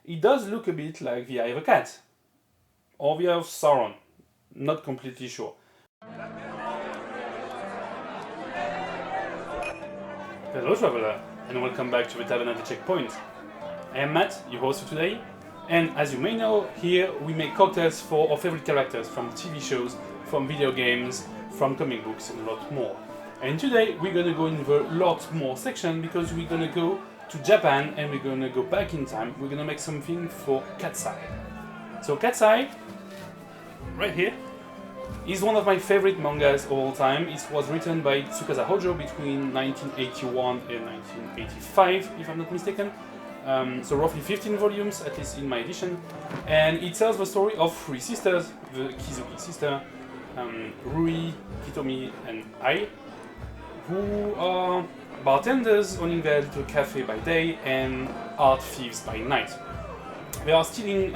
It does look a bit like the eye of a cat. Or the eye of Sauron. Not completely sure. Hello traveler, and welcome back to the Tavern at the Checkpoint. I am Matt, your host for today, and as you may know, here we make cocktails for our favorite characters from TV shows, from video games, from comic books, and a lot more. And today we're gonna go in the lot more section because we're gonna go to Japan and we're gonna go back in time. We're gonna make something for Cat's Eye. So Cat's Eye, right here, is one of my favorite mangas of all time. It was written by Tsukasa Hojo between 1981 and 1985, if I'm not mistaken. So roughly 15 volumes, at least in my edition. And it tells the story of three sisters, the Kizuki sister, Rui, Hitomi, and Ai, who are bartenders owning their little cafe by day and art thieves by night. They are stealing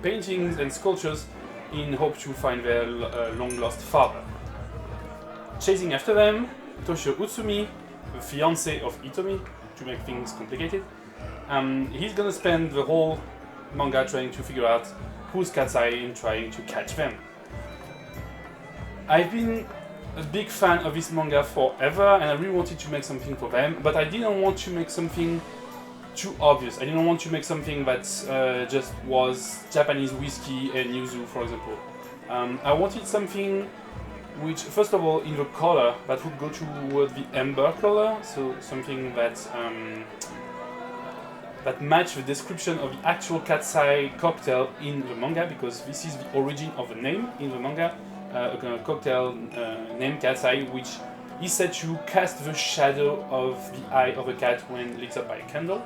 paintings and sculptures in hope to find their long-lost father. Chasing after them, Toshio Utsumi, the fiancé of Hitomi, to make things complicated, he's gonna spend the whole manga trying to figure out who's Cat's Eye and trying to catch them. I've been a big fan of this manga forever and I really wanted to make something for them, but I didn't want to make something too obvious. I didn't want to make something that just was Japanese whiskey and yuzu, for example. I wanted something which, first of all, in the color, that would go toward the amber color, so something that that matched the description of the actual Cat's Eye cocktail in the manga, because this is the origin of the name in the manga. A cocktail named Cat's Eye, which is said to cast the shadow of the eye of a cat when lit up by a candle,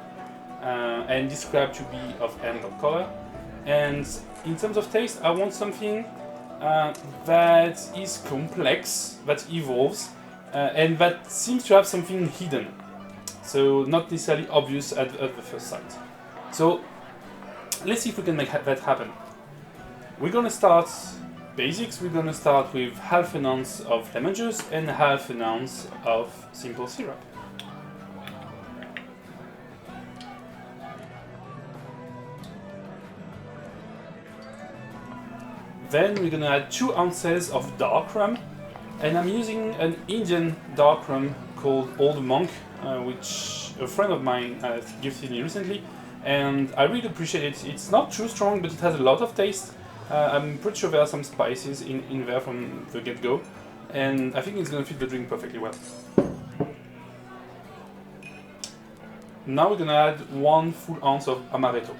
and described to be of amber color. And in terms of taste, I want something that is complex, that evolves, and that seems to have something hidden. So not necessarily obvious at the first sight. So let's see if we can make that happen. We're gonna start basics. We're gonna start with half an ounce of lemon juice and half an ounce of simple syrup. Then we're gonna add 2 ounces of dark rum, and I'm using an Indian dark rum called Old Monk, which a friend of mine gifted me recently, and I really appreciate it. It's not too strong, but it has a lot of taste. I'm pretty sure there are some spices in there from the get-go, and I think it's gonna fit the drink perfectly well. Now we're gonna add 1 full ounce of Amaretto.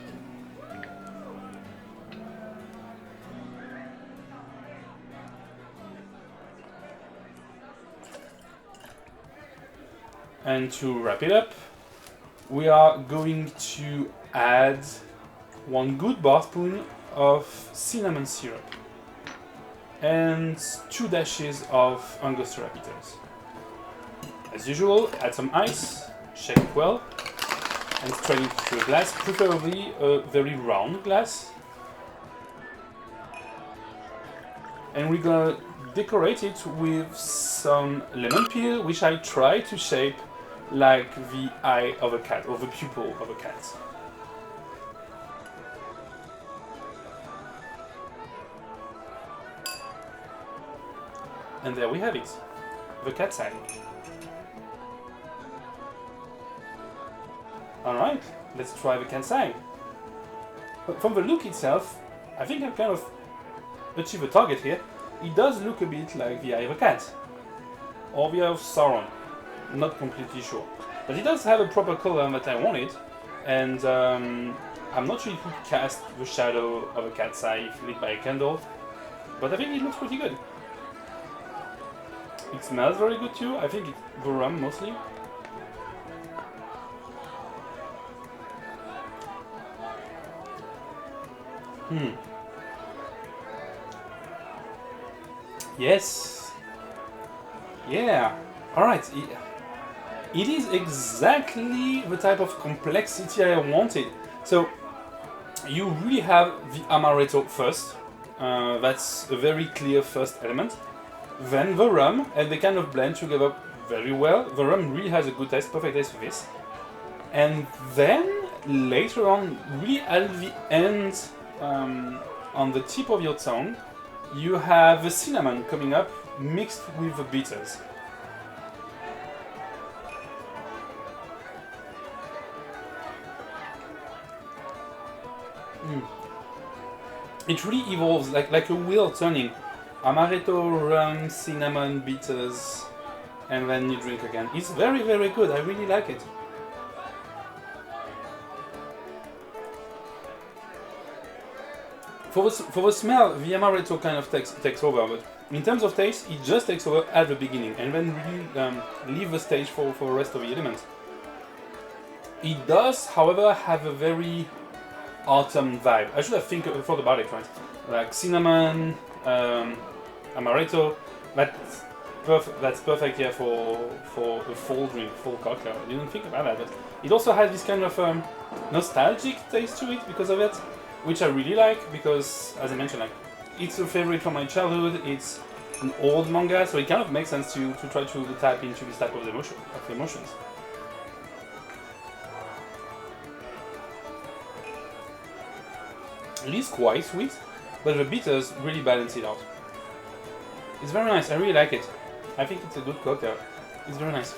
And to wrap it up, we are going to add 1 good barspoon of cinnamon syrup and 2 dashes of Angostura bitters. As usual, add some ice, shake it well, and strain it into a glass, preferably a very round glass. And we're gonna decorate it with some lemon peel, which I try to shape like the eye of a cat, or the pupil of a cat. And there we have it, the Cat's Eye. Alright, let's try the Cat's Eye. From the look itself, I think I've kind of achieved a target here. It does look a bit like the eye of a cat, or the eye of Sauron, not completely sure. But it does have a proper color that I wanted, and I'm not sure it would cast the shadow of a cat's eye if lit by a candle, but I think it looks pretty good. It smells very good too. I think it's the rum mostly. Yes. Yeah. Alright. It is exactly the type of complexity I wanted. So, you really have the Amaretto first. That's a very clear first element. Then the rum, and they kind of blend together very well. The rum really has a good taste, perfect taste for this. And then later on, really at the end, on the tip of your tongue, you have the cinnamon coming up mixed with the bitters. It really evolves like a wheel turning. Amaretto, rum, cinnamon, bitters, and then you drink again. It's very, very good. I really like it. For the smell, the Amaretto kind of takes over, but in terms of taste, it just takes over at the beginning, and then really leave the stage for the rest of the elements. It does, however, have a very autumn vibe. I should have thought about it, right? Like cinnamon, Amaretto. That's perfect here for a fall drink, fall cocktail. I didn't think about that, but it also has this kind of nostalgic taste to it because of it, which I really like because, as I mentioned, like it's a favorite from my childhood. It's an old manga, so it kind of makes sense to try to tap into this type of emotions. It is quite sweet, but the bitters really balance it out. It's very nice. I really like it. I think it's a good cocktail. It's very nice.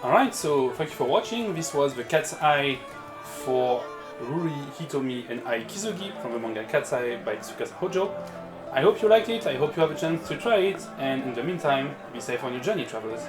Alright, so thank you for watching. This was the Cat's Eye for Ruri, Hitomi and Ai Kizugi from the manga Cat's Eye by Tsukasa Hojo. I hope you like it, I hope you have a chance to try it, and in the meantime, be safe on your journey, travelers.